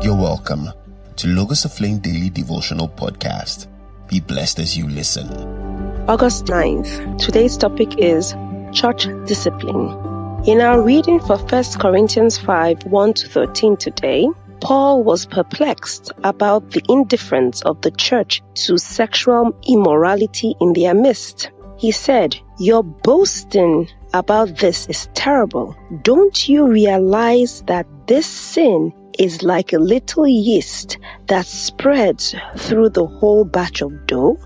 You're welcome to Logos Aflame Daily Devotional Podcast. Be blessed as you listen. August 9th. Today's topic is Church Discipline. In our reading for 1 Corinthians 5, 1-13 today, Paul was perplexed about the indifference of the church to sexual immorality in their midst. He said, "Your boasting about this is terrible. Don't you realize that this sin is like a little yeast that spreads through the whole batch of dough?"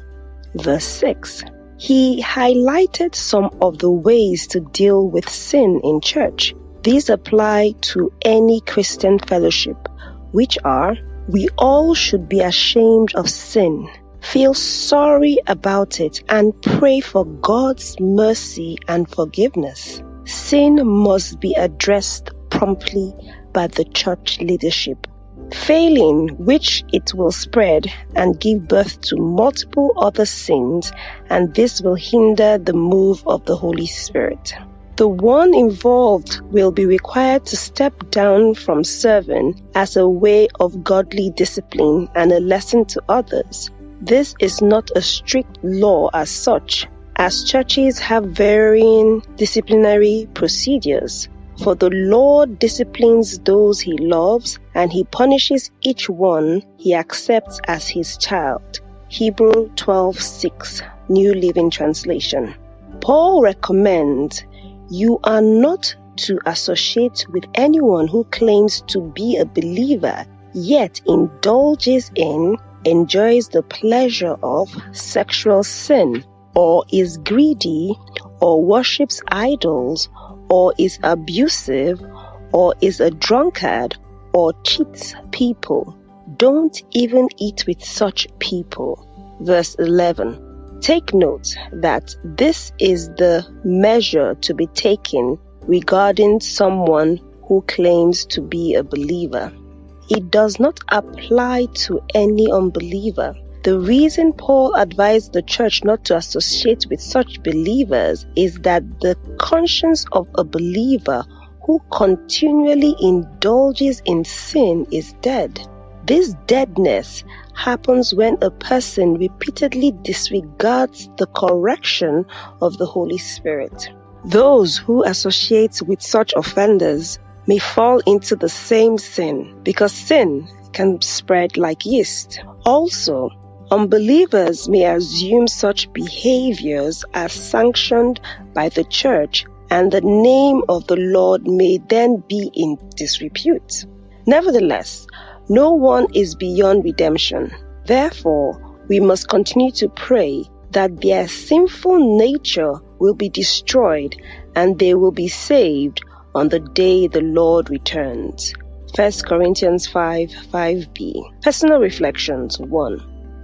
Verse 6. He highlighted some of the ways to deal with sin in church. These apply to any Christian fellowship, which are: we all should be ashamed of sin, feel sorry about it, and pray for God's mercy and forgiveness. Sin must be addressed promptly by the church leadership. Failing which, it will spread and give birth to multiple other sins, and this will hinder the move of the Holy Spirit. The one involved will be required to step down from serving as a way of godly discipline and a lesson to others. This is not a strict law as such, as churches have varying disciplinary procedures. For the Lord disciplines those he loves, and he punishes each one he accepts as his child. Hebrews 12:6, New Living Translation. Paul recommends you are not to associate with anyone who claims to be a believer, yet indulges in, enjoys the pleasure of sexual sin, or is greedy, or worships idols, or is abusive, or is a drunkard, or cheats people. Don't even eat with such people. Verse 11. Take note that this is the measure to be taken regarding someone who claims to be a believer. It does not apply to any unbeliever. The reason Paul advised the church not to associate with such believers is that the conscience of a believer who continually indulges in sin is dead. This deadness happens when a person repeatedly disregards the correction of the Holy Spirit. Those who associate with such offenders may fall into the same sin, because sin can spread like yeast. Also, unbelievers may assume such behaviors as sanctioned by the church, and the name of the Lord may then be in disrepute. Nevertheless, no one is beyond redemption. Therefore, we must continue to pray that their sinful nature will be destroyed and they will be saved on the day the Lord returns. 1 Corinthians 5:5b. Personal reflections. 1.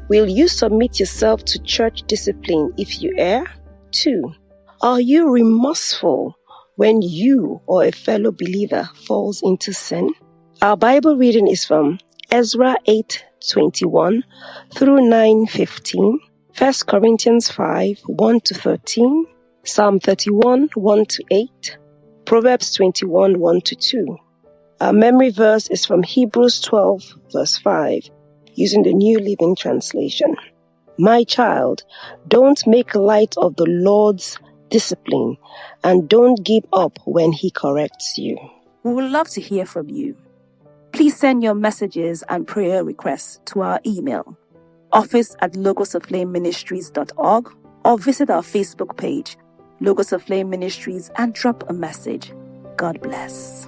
Will you submit yourself to church discipline if you err? 2. Are you remorseful when you or a fellow believer falls into sin? Our Bible reading is from Ezra 8:21 through 9:15, 1 Corinthians 5, 1-13, Psalm 31, 1-8, Proverbs 21, 1-2. Our memory verse is from Hebrews 12, verse 5, using the New Living Translation. My child, don't make light of the Lord's discipline, and don't give up when he corrects you. We would love to hear from you. Please send your messages and prayer requests to our email, office@logosoflameministries.org, or visit our Facebook page, Logos of Flame Ministries, and drop a message. God bless.